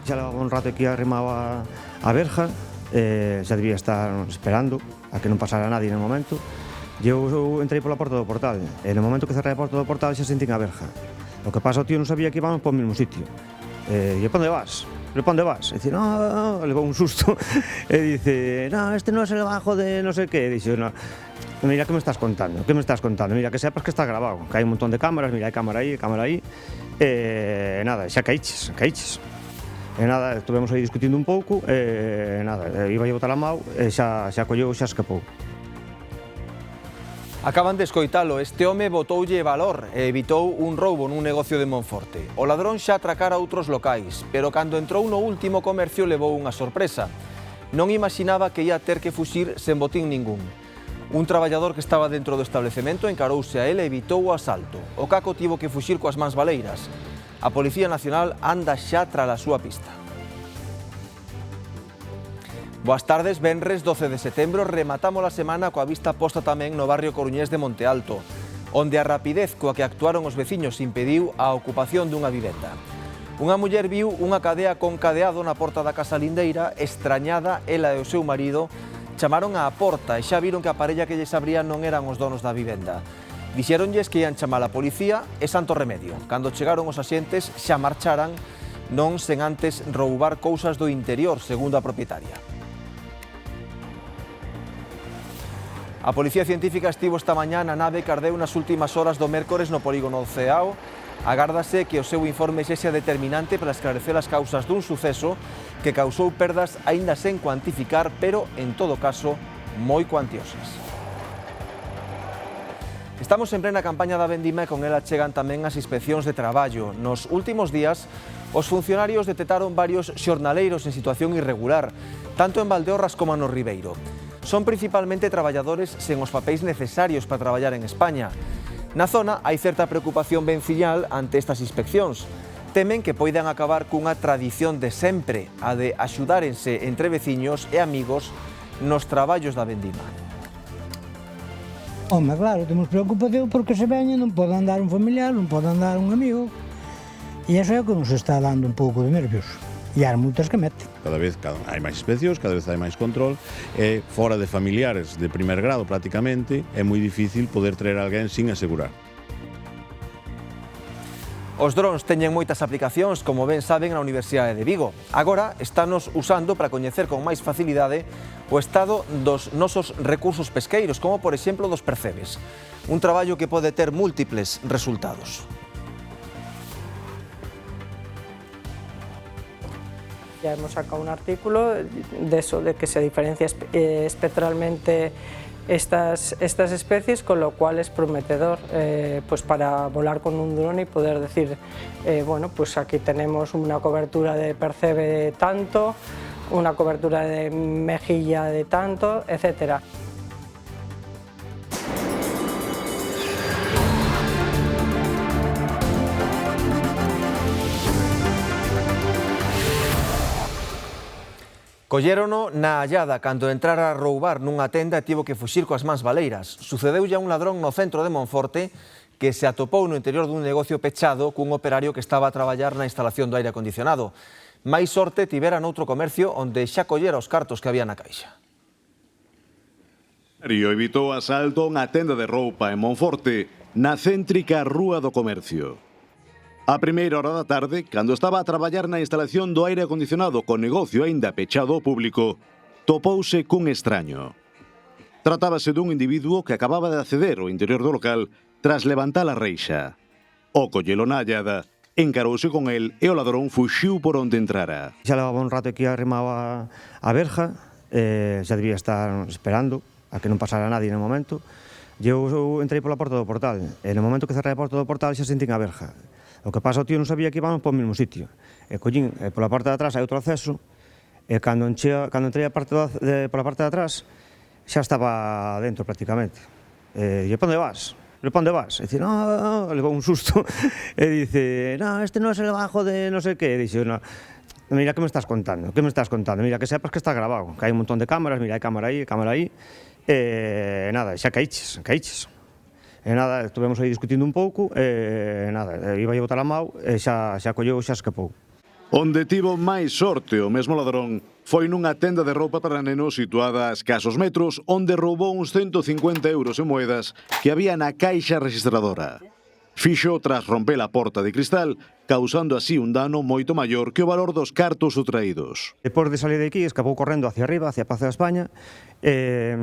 Xa levaba un rato aquí arrimado a verja, xa debía estar esperando a que non pasara nadie no momento. Eu entrei pola porta do portal, e no momento que cerrei a porta do portal xa sentín a verja. O que pasa, o tío non sabía que íbamos polo mesmo sitio. E pa onde vas? Pero pa onde vas? E dice, no, levou un susto. E dice, no, este non é el bajo de non sei que. E dixe, no, mira, que me estás contando? Que me estás contando? Mira, que sepas que está grabado, que hai un montón de cámaras, mira, hai cámara aí, cámara aí. E nada, xa caíches. E nada, estuvemos aí discutindo un pouco, e nada, iba a botar a mau, e xa colleu, xa escapou. Acaban de escoitalo, este home botoulle valor e evitou un roubo nun negocio de Monforte. O ladrón xa atracara outros locais, pero cando entrou no último comercio levou unha sorpresa. Non imaginaba que ia ter que fuxir sen botín ningún. Un traballador que estaba dentro do establecemento encarouse a ele e evitou o asalto. O caco tivo que fuxir coas mans baleiras. A Policía Nacional anda xa tras a súa pista. Boas tardes, venres 12 de setembro rematamos a semana coa vista posta tamén no barrio coruñés de Monte Alto, onde a rapidez coa que actuaron os veciños impediu a ocupación dunha vivenda. Unha muller viu unha cadea con cadeado na porta da casa lindeira, extrañada, ela e o seu marido chamaron á porta e xa viron que a parella que lles abría non eran os donos da vivenda. Dixéronlles que ian chamar a policía e santo remedio. Cando chegaron os axentes xa marcharan, non sen antes roubar cousas do interior, segundo a propietaria. A Policía Científica estivo esta mañá na nave que ardeu nas últimas horas do mércores no polígono do Ceao. Agárdase que o seu informe sexa determinante para esclarecer as causas dun suceso que causou perdas aínda sen cuantificar, pero, en todo caso, moi cuantiosas. Estamos en plena campaña da vendima e con ela chegan tamén as inspeccións de traballo. Nos últimos días, os funcionarios detectaron varios xornaleiros en situación irregular, tanto en Valdeorras como no Ribeiro. Son principalmente traballadores sen os papéis necesarios para traballar en España. Na zona hai certa preocupación venciñal ante estas inspeccións. Temen que poidan acabar cunha tradición de sempre, a de axudárense entre veciños e amigos nos traballos da vendima. Home, claro, temos preocupación porque se veñen, non pode andar un familiar, non pode andar un amigo. E iso é o que nos está dando un pouco de nervios. E as multas que mete. Cada vez hai máis inspeccións, cada vez hai máis control, e fora de familiares de primer grado prácticamente, é moi difícil poder traer alguén sin asegurar. Os drons teñen moitas aplicacións, como ben saben, na Universidade de Vigo. Agora estános usando para coñecer con máis facilidade o estado dos nosos recursos pesqueiros, como por exemplo dos percebes. Un traballo que pode ter múltiples resultados. Ya hemos sacado un artículo de eso, de que se diferencia espectralmente estas especies, con lo cual es prometedor pues para volar con un dron y poder decir, bueno, pues aquí tenemos una cobertura de percebe de tanto, una cobertura de mejilla de tanto, etcétera. Collérono na Allada cando entrara a roubar nunha tenda e tivo que fuxir coas mans baleiras. Sucedeulle a un ladrón no centro de Monforte que se atopou no interior dun negocio pechado cun operario que estaba a traballar na instalación do aire acondicionado. Mais sorte tivera noutro comercio onde xa collera os cartos que había na caixa. Evitou asalto a unha tenda de roupa en Monforte, na céntrica Rúa do Comercio. A primeira hora da tarde, cando estaba a traballar na instalación do aire acondicionado con negocio aínda pechado ao público, topouse cun extraño. Tratábase dun individuo que acababa de acceder ao interior do local tras levantar a reixa. O collelo na Allada, encarouse con el e o ladrón fuxiu por onde entrara. Xa levaba un rato aquí arrimado a verja, xa debía estar esperando a que non pasara nadie no momento. Eu entrei pola porta do portal, e no momento que cerrei a porta do portal xa sentín a verja. O que pasa, o tío non sabía que íbamos polo mesmo sitio. E collín, pola parte de atrás hai outro acceso, e cando entrei pola parte de atrás, xa estaba dentro prácticamente. E pa onde vas? Pero pa onde vas? E dice, no, levou un susto. E dice, no, este non é el bajo de non sei que. E dixe, no, mira, que me estás contando? Que me estás contando? Mira, que sepas que está grabado, que hai un montón de cámaras, mira, hai cámara aí. E nada, xa caíches. E nada, estuvemos aí discutindo un pouco, e nada, iba a botar a mau, e xa colleu, xa escapou. Onde tivo máis sorte o mesmo ladrón foi nunha tenda de roupa para nenos situada a escasos metros, onde roubou uns 150 euros en moedas que había na caixa registradora. Fixo tras romper a porta de cristal, causando así un dano moito maior que o valor dos cartos subtraídos. Depois de salir de aquí, escapou correndo hacia arriba, hacia Praza de España, e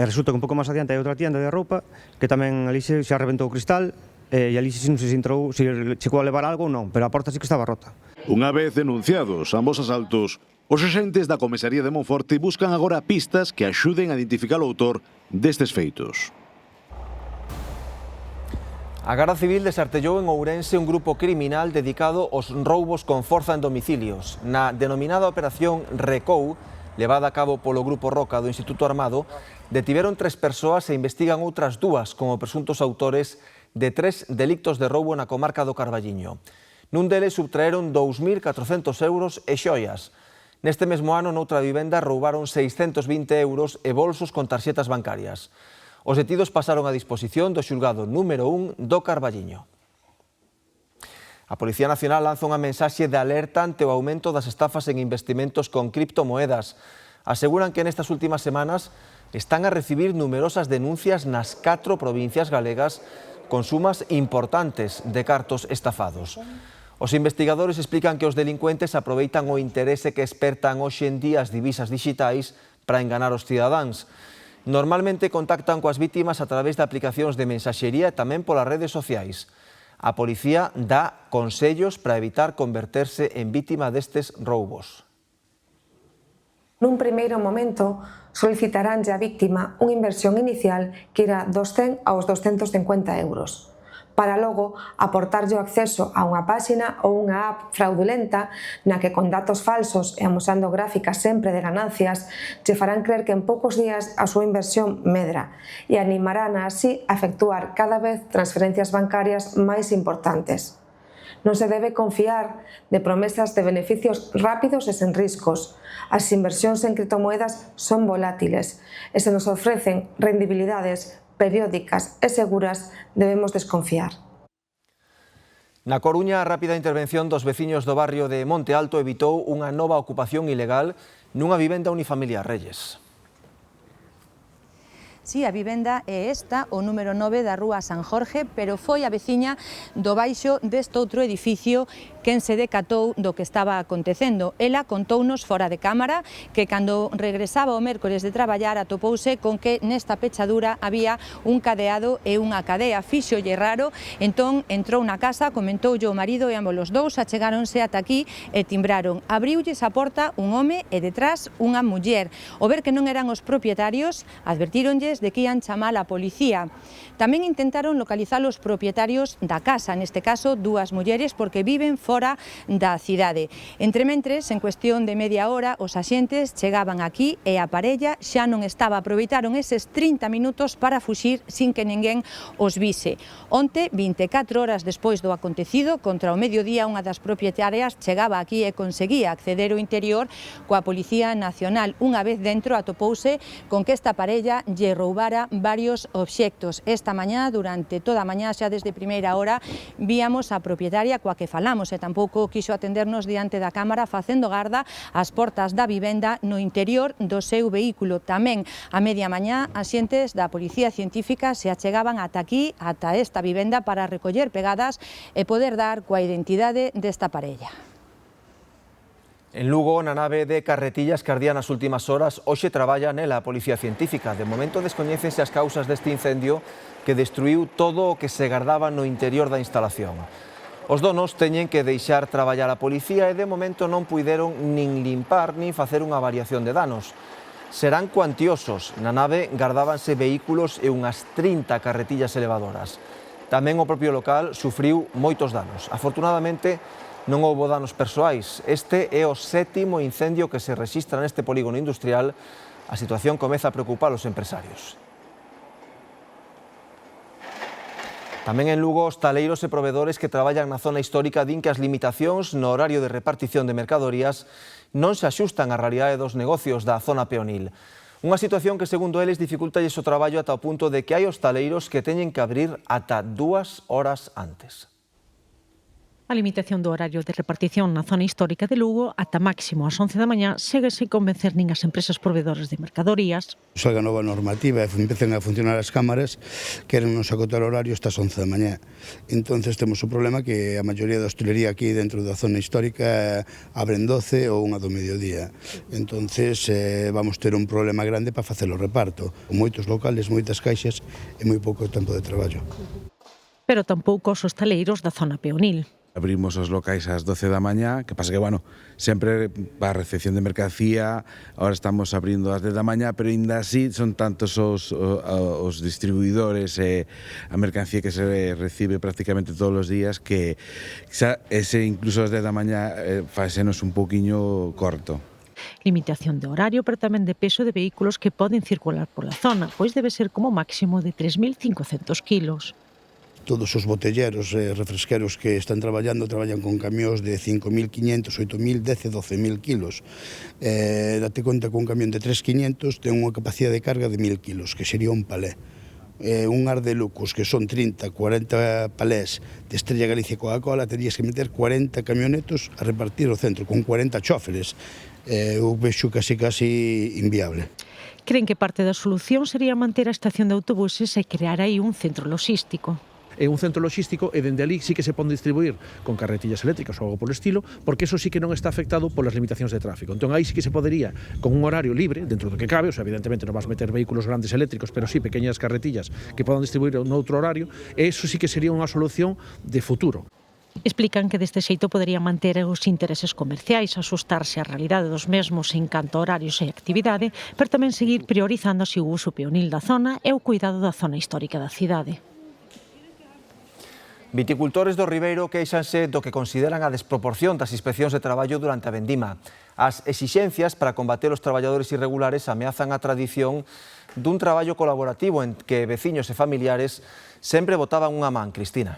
resulta que un pouco máis adiante hai outra tienda de roupa, que tamén ali xa rebentou o cristal, e ali non sei se entrou, se chegou a levar algo ou non, pero a porta sí que estaba rota. Unha vez denunciados ambos asaltos, os axentes da comisaría de Monforte buscan agora pistas que axuden a identificar o autor destes feitos. A Garda Civil desartellou en Ourense un grupo criminal dedicado aos roubos con forza en domicilios. Na denominada Operación Recou, levada a cabo polo Grupo Roca do Instituto Armado, detiveron 3 persoas e investigan outras 2 como presuntos autores de 3 delictos de roubo na comarca do Carballiño. Nun deles subtraeron 2.400 euros e xoias. Neste mesmo ano, noutra vivenda, roubaron 620 euros e bolsos con tarxetas bancarias. Os detidos pasaron a disposición do xulgado número 1 do Carballiño. A Policía Nacional lanza unha mensaxe de alerta ante o aumento das estafas en investimentos con criptomoedas. Aseguran que nestas últimas semanas están a recibir numerosas denuncias nas 4 provincias galegas con sumas importantes de cartos estafados. Os investigadores explican que os delincuentes aproveitan o interese que espertan hoxe en día as divisas dixitais para enganar os cidadáns. Normalmente contactan coas vítimas a través de aplicacións de mensaxería e tamén polas redes sociais. A policía dá consellos para evitar converterse en vítima destes roubos. Nun primeiro momento, solicitaranlle á víctima unha inversión inicial que irá dos 100 aos 250 euros. Para logo aportarlle o acceso a unha páxina ou unha app fraudulenta na que con datos falsos e amosando gráficas sempre de ganancias che farán creer que en poucos días a súa inversión medra e animarán así a efectuar cada vez transferencias bancarias máis importantes. Non se debe confiar de promesas de beneficios rápidos e sen riscos. As inversións en criptomoedas son volátiles e se nos ofrecen rendibilidades periódicas e seguras, debemos desconfiar. Na Coruña, a rápida intervención dos veciños do barrio de Monte Alto evitou unha nova ocupación ilegal nunha vivenda unifamiliar Reyes. Si, a vivenda é esta, o número 9 da rúa San Jorge, pero foi a veciña do baixo deste outro edificio quen se decatou do que estaba acontecendo. Ela contounos fora de cámara que cando regresaba o mércores de traballar atopouse con que nesta pechadura había un cadeado e unha cadea. Fíxolle raro, entón entrou na casa, comentoulle o marido e ambos os dous achegáronse ata aquí e timbraron. Abriulles a porta un home e detrás unha muller. O ver que non eran os propietarios, advertíronlles de que ian chamar a policía. Tamén intentaron localizar os propietarios da casa, neste caso 2 mulleres, porque viven fora da cidade. Entrementres, en cuestión de media hora, os axentes chegaban aquí e a parella xa non estaba. Aproveitaron eses 30 minutos para fuxir sin que ninguén os vise. Onte, 24 horas despois do acontecido, contra o mediodía, unha das propietarias chegaba aquí e conseguía acceder ao interior coa Policía Nacional. Unha vez dentro atopouse con que esta parella lle roubara varios obxectos. Esta mañá, durante toda a mañá, xa desde primeira hora, víamos a propietaria coa que falamos e tampouco quixo atendernos diante da cámara facendo garda ás portas da vivenda no interior do seu vehículo. Tamén a media mañá, axentes da Policía Científica se achegaban ata aquí, ata esta vivenda, para recoller pegadas e poder dar coa identidade desta parella. En Lugo, na nave de Carretillas que ardía nas últimas horas, hoxe traballa nela a Policía Científica. De momento descoñécense as causas deste incendio que destruiu todo o que se gardaba no interior da instalación. Os donos teñen que deixar traballar a policía e de momento non puideron nin limpar nin facer unha variación de danos. Serán cuantiosos. Na nave gardábanse vehículos e unhas 30 carretillas elevadoras. Tamén o propio local sufriu moitos danos. Afortunadamente, non houbo danos persoais. Este é o 7º incendio que se rexistra neste polígono industrial. A situación comeza a preocupar os empresarios. Tamén en Lugo, hostaleiros e provedores que traballan na zona histórica din que as limitacións no horario de repartición de mercadorías non se axustan á realidade dos negocios da zona peonil. Unha situación que, segundo eles, dificultalles o traballo ata o punto de que hai hostaleiros que teñen que abrir ata 2 horas antes. A limitación do horario de repartición na zona histórica de Lugo ata máximo ás 11 da mañá segue sen convencer nin as empresas proveedoras de mercadorías. Salga a nova normativa e empecen a funcionar as cámaras, queren nos acotar o horario hasta as 11 da mañá. Entonces temos o problema que a maioría da hostelería aquí dentro da zona histórica abren 12 ou 1 do mediodía. Entonces vamos ter un problema grande para facer o reparto. Con moitos locales, moitas caixas e moi pouco tempo de traballo. Pero tampouco os hostaleiros da zona peonil. Abrimos os locais ás 12 da mañá, que pasa que, bueno, sempre para a recepción de mercancía, ahora estamos abrindo ás 10 da mañá, pero ainda así son tantos os distribuidores e a mercancía que se recibe prácticamente todos os días que ese incluso ás 10 da mañá fasenos un pouquiño corto. Limitación de horario, pero tamén de peso de vehículos que poden circular pola zona, pois debe ser como máximo de 3.500 kilos. Todos os botelleros e refresqueros que están traballan con camións de 5.500, 8.000, 10 e 12.000 kilos. Date conta que un camión de 3.500 ten unha capacidade de carga de 1.000 kilos, que sería un palé. Un ar de lucos, que son 30, 40 palés de Estrella Galicia e Coca-Cola, terías que meter 40 camionetos a repartir o centro, con 40 chóferes. Eu vexo casi inviable. Creen que parte da solución sería manter a estación de autobuses e crear aí un centro logístico. É un centro logístico e dende ali sí que se pode distribuir con carretillas eléctricas ou algo polo estilo, porque eso sí que non está afectado polas limitacións de tráfico. Entón aí sí que se podería, con un horario libre, dentro do que cabe, o sea, evidentemente non vas meter vehículos grandes eléctricos, pero sí pequeñas carretillas que podan distribuir noutro horario, e eso sí que sería unha solución de futuro. Explican que deste xeito podería manter os intereses comerciais, asustarse á realidade dos mesmos en canto a horarios e actividade, pero tamén seguir priorizando así o uso peonil da zona e o cuidado da zona histórica da cidade. Viticultores do Ribeiro queixanse do que consideran a desproporción das inspeccións de traballo durante a vendima. As exixencias para combater os traballadores irregulares ameazan a tradición dun traballo colaborativo en que veciños e familiares sempre botaban unha man, Cristina.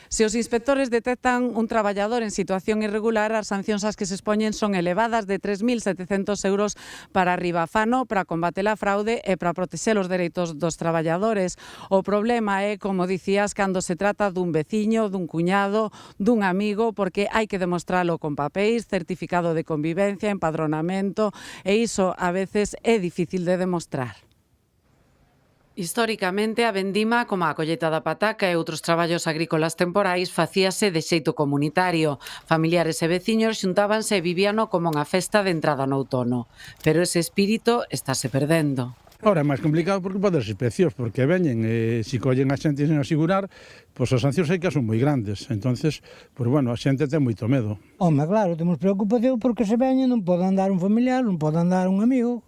Se os inspectores detectan un traballador en situación irregular, as sancións ás que se expoñen son elevadas de 3.700 euros para arriba. Fano para combater a fraude e para protexer os dereitos dos traballadores. O problema é, como dicías, cando se trata dun veciño, dun cuñado, dun amigo, porque hai que demostralo con papéis, certificado de convivencia, empadronamento, e iso a veces é difícil de demostrar. Históricamente, a vendima, como a colleta da pataca e outros traballos agrícolas temporais, facíase de xeito comunitario. Familiares e veciños xuntábanse e vivíano como unha festa de entrada no outono. Pero ese espírito estáse perdendo. Ora é máis complicado porque pode ser inspeccións, porque veñen e se collen a xente sen asegurar, pois as sancións hai que son moi grandes. Entonces, pois bueno, a xente ten moito medo. Home, claro, temos preocupación porque se veñen, non pode andar un familiar, non pode andar un amigo.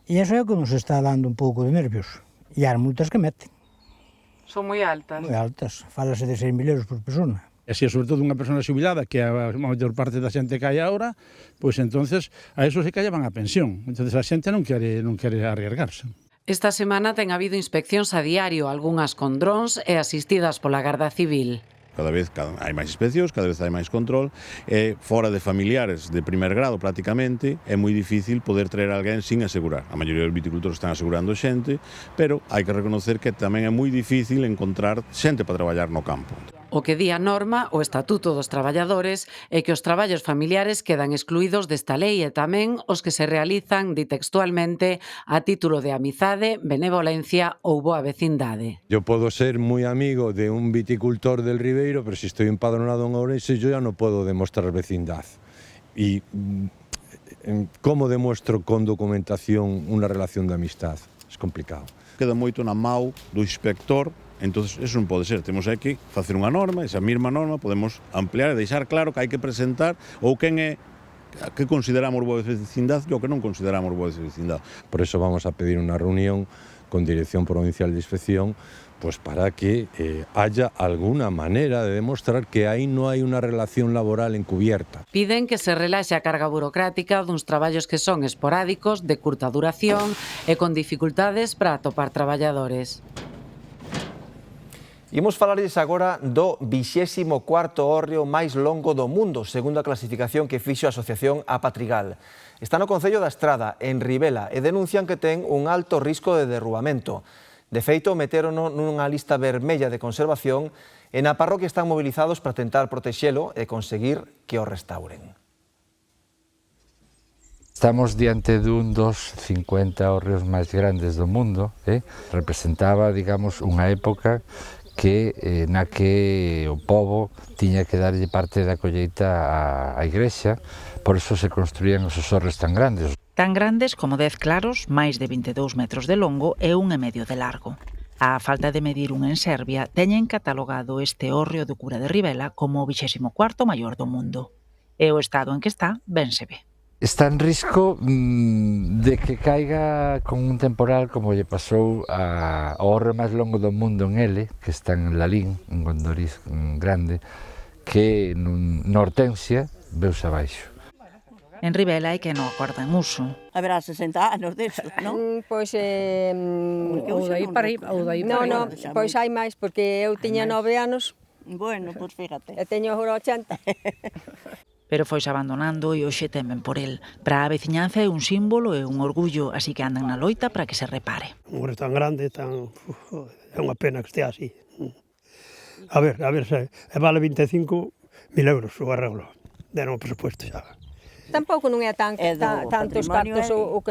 E iso é o que nos está dando un pouco de nervios. E as multas que meten. Son moi altas. Moi altas. Fálase de 6.000 euros por persona. E se sobre todo unha persona xubilada, que é a maior parte da xente que hai agora, pois entonces a eso se callaban a pensión. Entonces a xente non quere arriesgarse. Esta semana ten habido inspeccións a diario, algunhas con drons e asistidas pola Garda Civil. Cada vez hai máis inspeccións, cada vez hai máis control, e fora de familiares de primer grado prácticamente é moi difícil poder traer alguén sin asegurar. A maioría dos viticultores están asegurando xente, pero hai que reconocer que tamén é moi difícil encontrar xente para traballar no campo. O que di a norma, o Estatuto dos Traballadores, é que os traballos familiares quedan excluídos desta lei e tamén os que se realizan, di textualmente, a título de amizade, benevolencia ou boa vecindade. Yo podo ser moi amigo de un viticultor del Ribeiro, pero se estoy empadronado en Ourense, yo ya no puedo demostrar vecindad. Y ¿cómo demuestro con documentación unha relación de amistad? Es complicado. Queda moito na mau do inspector. Entonces, eso non pode ser. Temos que facer unha norma, esa mesma norma podemos ampliar e deixar claro que hai que presentar ou quen é que consideramos boa vecindad e o que non consideramos boa vecindad. Por eso vamos a pedir unha reunión con Dirección Provincial de Inspección, pues para que haya alguna manera de demostrar que aí non hai unha relación laboral encubierta. Piden que se relaxe a carga burocrática duns traballos que son esporádicos, de curta duración e con dificultades para atopar traballadores. Imos falarles agora do 24º hórreo máis longo do mundo, segundo a clasificación que fixo a Asociación Apatrigal. Está no Concello da Estrada, en Ribela, e denuncian que ten un alto risco de derrubamento. De feito, metérono nunha lista vermella de conservación e na parroquia están mobilizados para tentar protexelo e conseguir que o restauren. Estamos diante dun dos 50 hórreos máis grandes do mundo, representaba, digamos, unha época na que o pobo tiña que darlle parte da colleita á igrexa, por iso se construían os hórreos tan grandes. Tan grandes como 10 claros, máis de 22 metros de longo e 1,5 de largo. A falta de medir un en Serbia, teñen catalogado este hórreo do cura de Ribela como o 24º maior do mundo. E o estado en que está, ben se ve. Está en risco de que caiga con un temporal como lle pasou ao hórreo máis longo do mundo en Ele, que está en Lalín, en Gondoriz grande, que na Hortensia veuse abaixo. En Ribela hai que non acorda en uso. Haberá 60 anos deso, non? Pois, ou dai para aí, ou dai para aí. Non, pois hai máis, porque eu tiña 9 anos. Bueno, pois fíjate. E teño agora 80. Pero foise abandonando e hoxe temen por el. Para a veciñanza é un símbolo e un orgullo, así que andan na loita para que se repare. Un hórreo tan grande, é unha pena que estea así. A ver, se vale 25.000 euros o arreglo. Deron o presupuesto xa. Tampouco non é tantos cartos o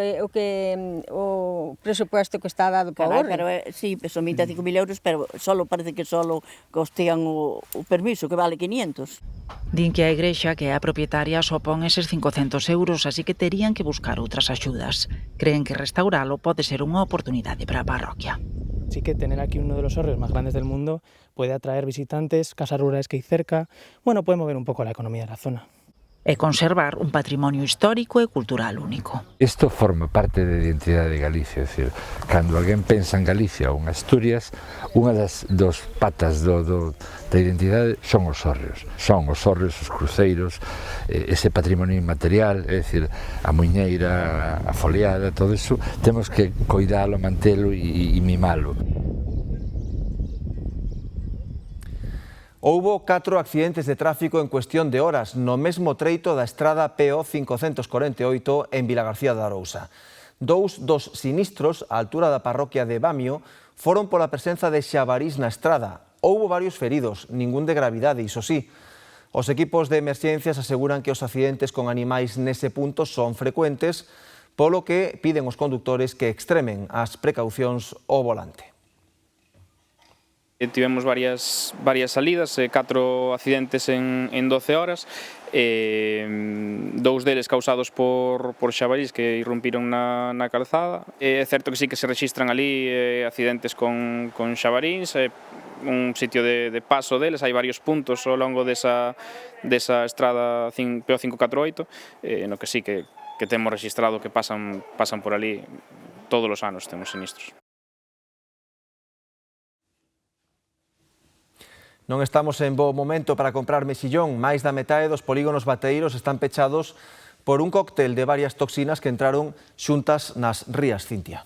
presupuesto que está dado para o hórreo. Sí, son 25.000 euros, pero parece que solo costean o permiso, que vale 500. Din que a igrexa, que é a propietaria, só pon eses 500 euros, así que terían que buscar outras axudas. Creen que restauralo pode ser unha oportunidade para a parroquia. Sí que tener aquí uno de los hórreos más grandes del mundo puede atraer visitantes, casas rurales que hay cerca, puede mover un poco la economía de la zona. E conservar un patrimonio histórico e cultural único. Isto forma parte da identidade de Galicia, é dicir, cando alguén pensa en Galicia ou en Asturias, unha das patas da identidade son os hórreos, os cruceiros, ese patrimonio inmaterial, é dicir, a muiñeira, a foliada, todo iso, temos que coidalo, mantelo e mimalo. Houbo 4 accidentes de tráfico en cuestión de horas no mesmo treito da estrada PO 548 en Vilagarcía de Arousa. Dous dos sinistros á altura da parroquia de Bamio foron pola presenza de xabarís na estrada. Houbo varios feridos, ningún de gravidade, iso sí. Os equipos de emerxencias aseguran que os accidentes con animais nese punto son frecuentes, polo que piden aos condutores que extremen as precaucións ao volante. Tivemos varias salidas, 4 accidentes en 12 horas, dous deles causados por xabarís que irrumpiron na calzada. É certo que sí que se rexistran ali accidentes con xabaríns, un sitio de paso deles, hai varios puntos ao longo desa estrada PO 548, no que sí que temos registrado que pasan por ali todos os anos, temos sinistros. Non estamos en bo momento para comprar mexillón. Máis da metade dos polígonos bateeiros están pechados por un cóctel de varias toxinas que entraron xuntas nas rías, Cintia.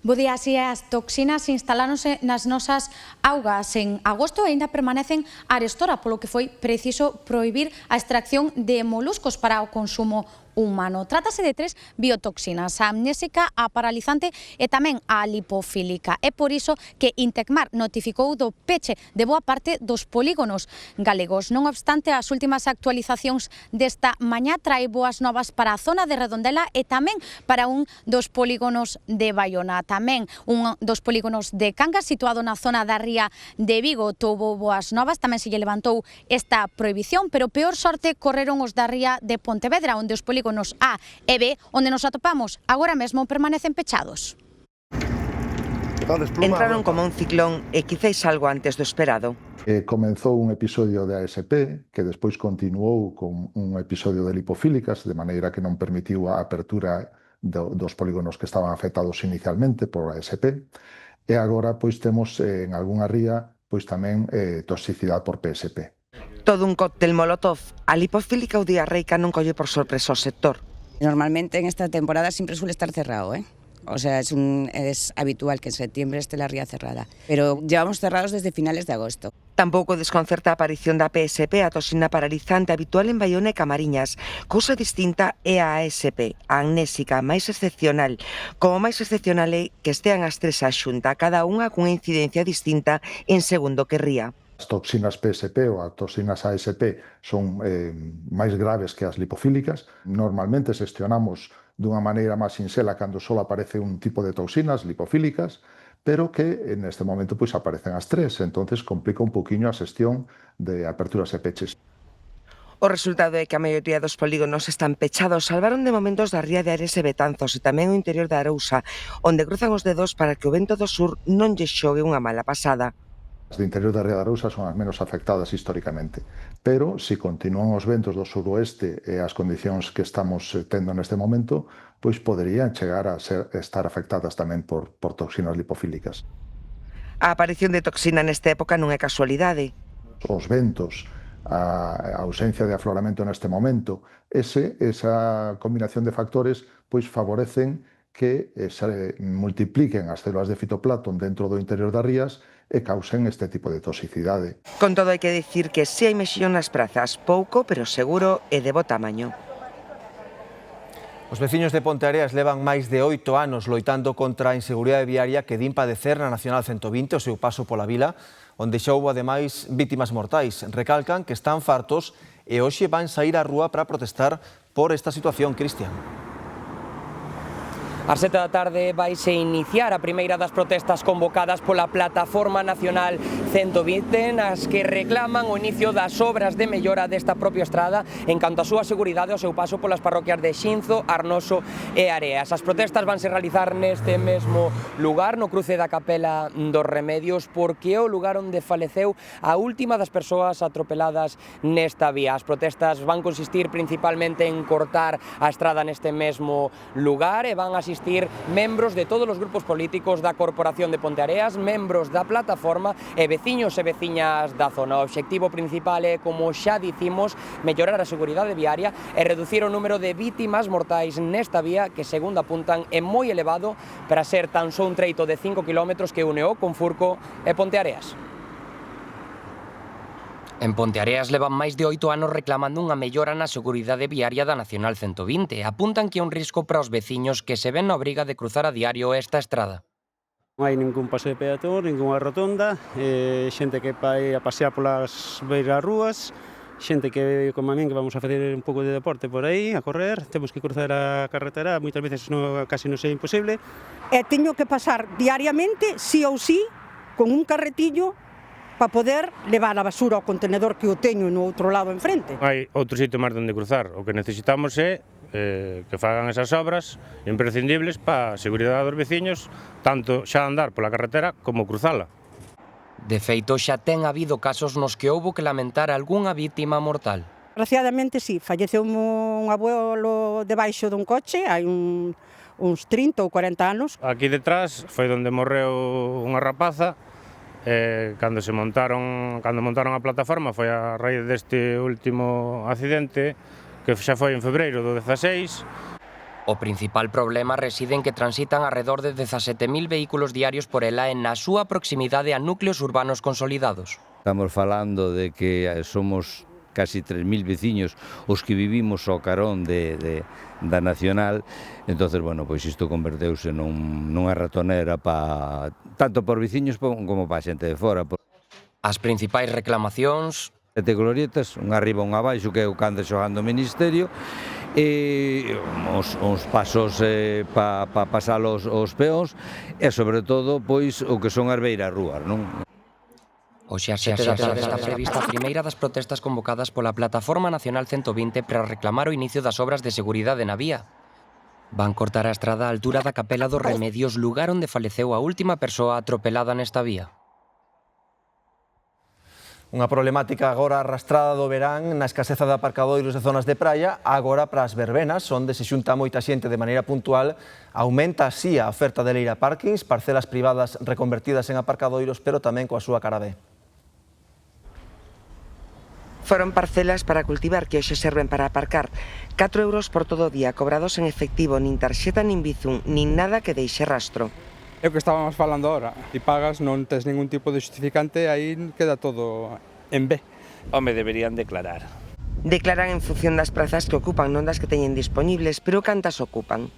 Bo día, así as toxinas instaláronse nas nosas augas en agosto e ainda permanecen arestora, polo que foi preciso prohibir a extracción de moluscos para o consumo humano. Trátase de 3 biotoxinas, a amnésica, a paralizante e tamén a lipofílica. É por iso que Intecmar notificou do peche de boa parte dos polígonos galegos. Non obstante, as últimas actualizacións desta mañá trae boas novas para a zona de Redondela e tamén para un dos polígonos de Baiona. Tamén un dos polígonos de Cangas, situado na zona da ría de Vigo, tuvo boas novas. Tamén se lle levantou esta prohibición, pero peor sorte correron os da ría de Pontevedra, onde os polígonos A e B, onde nos atopamos agora mesmo, permanecen pechados. Entraron como un ciclón e quizáis algo antes do esperado. Comenzou un episodio de ASP que despois continuou con un episodio de lipofílicas, de maneira que non permitiu a apertura dos polígonos que estaban afectados inicialmente por ASP, e agora pois temos en algunha ría pois tamén toxicidade por PSP. Todo un cóctel molotov. A lipofílica ou diarreica non colle por sorpresa o sector. Normalmente en esta temporada siempre suele estar cerrado, O sea, es habitual que en septiembre esté la ría cerrada. Pero llevamos cerrados desde finales de agosto. Tampouco desconcerta a aparición da PSP, a toxina paralizante habitual en Baiona e Camariñas. Cousa distinta é a ASP, a amnésica, máis excepcional. Como máis excepcional é que estean as tres a xunta, cada unha cunha incidencia distinta en segundo que ría. As toxinas PSP ou as toxinas ASP son máis graves que as lipofílicas. Normalmente xestionamos dunha maneira máis sinxela cando só aparece un tipo de toxinas lipofílicas, pero que neste momento pois aparecen as tres, entonces complica un poquinho a xestión de aperturas e peches. O resultado é que a maioría dos polígonos están pechados. Salvaron de momentos da ría de Ares e Betanzos e tamén o interior da Arousa, onde cruzan os dedos para que o vento do sur non lle xogue unha mala pasada. As do interior da ría da Arousa son as menos afectadas históricamente, pero se continúan os ventos do suroeste e as condicións que estamos tendo neste momento, pois poderían chegar a estar afectadas tamén por toxinas lipofílicas. A aparición de toxina nesta época non é casualidade. Os ventos, a ausencia de afloramento neste momento, esa combinación de factores pois favorecen que se multipliquen as células de fitoplancton dentro do interior das rías e causen este tipo de toxicidade. Con todo, hai que dicir que si hai mexillón nas prazas, pouco, pero seguro e de bo tamaño. Os veciños de Ponteareas levan máis de 8 anos loitando contra a inseguridade viaria que din padecer na Nacional 120 o seu paso pola vila, onde xa houbo ademais vítimas mortais. Recalcan que están fartos e hoxe van saír á rúa para protestar por esta situación, Cristian. Ás 7 da tarde vaise iniciar a primeira das protestas convocadas pola Plataforma Nacional 120, nas que reclaman o inicio das obras de mellora desta propia estrada en canto a súa seguridade ao seu paso polas parroquias de Xinzo, Arnoso e Areas. As protestas vanse realizar neste mesmo lugar, no cruce da Capela dos Remedios, porque é o lugar onde faleceu a última das persoas atropeladas nesta vía. As protestas van consistir principalmente en cortar a estrada neste mesmo lugar e van asistir membros de todos os grupos políticos da Corporación de Ponteareas, membros da plataforma e veciños e veciñas da zona. O obxectivo principal é, como xa dicimos, mellorar a seguridade viaria e reducir o número de vítimas mortais nesta vía que, segundo apuntan, é moi elevado para ser tan só un treito de 5 km que une o Confurco e Ponteareas. En Ponteareas levan máis de 8 anos reclamando unha mellora na seguridade viaria da Nacional 120. Apuntan que é un risco para os veciños que se ven na obriga de cruzar a diario esta estrada. Non hai ningún paso de peatón, ninguna rotonda, xente que vai a pasear polas beiras rúas, xente que, como a min, que vamos a facer un pouco de deporte por aí, a correr, temos que cruzar a carretera, moitas veces casi non é imposible. E teño que pasar diariamente, sí ou sí, con un carretillo para poder levar a basura ao contenedor que o teño no outro lado enfrente. Hai outro sitio máis onde cruzar. O que necesitamos é que fagan esas obras imprescindibles para a seguridade dos veciños, tanto xa andar pola carretera como cruzala. De feito, xa ten habido casos nos que houbo que lamentar algunha vítima mortal. Desgraciadamente, sí, falleceu un abuelo debaixo dun coche, hai uns 30 ou 40 anos. Aquí detrás foi onde morreu unha rapaza. Cando montaron a plataforma foi a raíz deste último accidente que xa foi en febreiro do 16. O principal problema reside en que transitan alrededor de 17.000 vehículos diarios por ela e na súa proximidade a núcleos urbanos consolidados. Estamos falando de que somos casi 3.000 veciños os que vivimos ao carón da Nacional, entonces, bueno, pois isto converteuse nunha ratonera tanto por veciños como para a xente de fora. As principais reclamacións... 7 glorietas, unha arriba e unha abaixo, que é o que anda xogando o Ministerio, e uns pasos para pasar os peóns, e sobre todo, pois, o que son as beiras rúas, non? Hoxe a 7 da tarde está prevista a primeira das protestas convocadas pola Plataforma Nacional 120 para reclamar o inicio das obras de seguridade na vía. Van cortar a estrada á altura da Capela dos Remedios, lugar onde faleceu a última persoa atropelada nesta vía. Unha problemática agora arrastrada do verán na escaseza de aparcadoiros de zonas de praia, agora para as verbenas, onde se xunta moita xente de maneira puntual, aumenta así a oferta de leira parkings, parcelas privadas reconvertidas en aparcadoiros, pero tamén coa súa cara B. Foron parcelas para cultivar que hoxe serven para aparcar. 4 euros por todo o día, cobrados en efectivo, nin tarxeta, nin bizum, nin nada que deixe rastro. É o que estábamos falando ahora. Si pagas, non tes ningún tipo de justificante, aí queda todo en B. Home, deberían declarar. Declaran en función das prazas que ocupan, non das que teñen disponibles, pero cantas ocupan.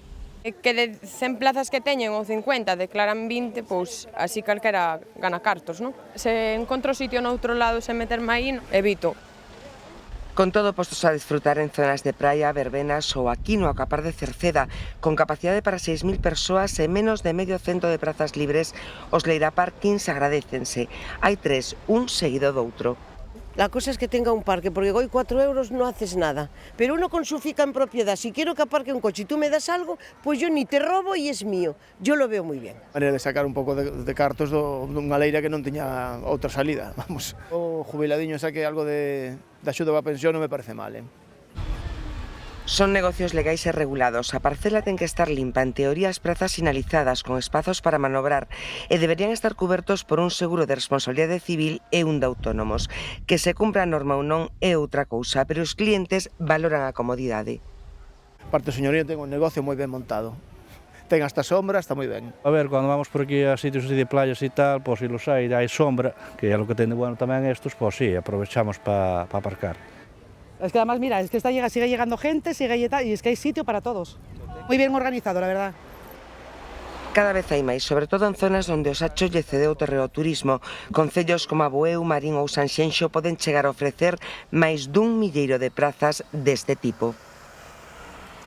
Que de 100 plazas que teñen ou 50 declaran 20, pois así calquera gana cartos, non? Se encontro sitio noutro lado sen meterme aí, evito. Con todo, postos a disfrutar en zonas de praia, verbenas ou aquí no Acapar de Cerceda, con capacidade para 6.000 persoas e menos de medio cento de prazas libres, os Leira Parkings agradécense. Hai 3, un seguido doutro. La cosa es que tenga un parque, porque hoy 4 euros no haces nada. Pero uno con su finca en propiedad, si quiero que aparque un coche y tú me das algo, pues yo ni te robo y es mío. Yo lo veo muy bien. Maneira de sacar un pouco de cartos dunha leira que non tiña outra salida. Vamos, o jubiladiño saque algo de axuda para a pensión non me parece mal, Son negocios legais e regulados. A parcela ten que estar limpa, en teoría as prazas sinalizadas, con espazos para manobrar, e deberían estar cubertos por un seguro de responsabilidade civil e un de autónomos. Que se cumpra a norma ou non é outra cousa, pero os clientes valoran a comodidade. Parte o señorío ten un negocio moi ben montado. Ten hasta sombra, está moi ben. A ver, cando vamos por aquí a sitios de playas e tal, pois si los hai sombra, que é o que ten de bueno tamén estos, pois si, aprovechamos para aparcar. Es que además, mira, es que sigue llegando gente, y es que hay sitio para todos. Muy bien organizado, la verdad. Cada vez hai máis, sobre todo en zonas onde os achos lle cedeu o terreoturismo. Concellos como Aboeu, Marín ou Sanxenxo poden chegar a ofrecer máis dun milleiro de prazas deste tipo.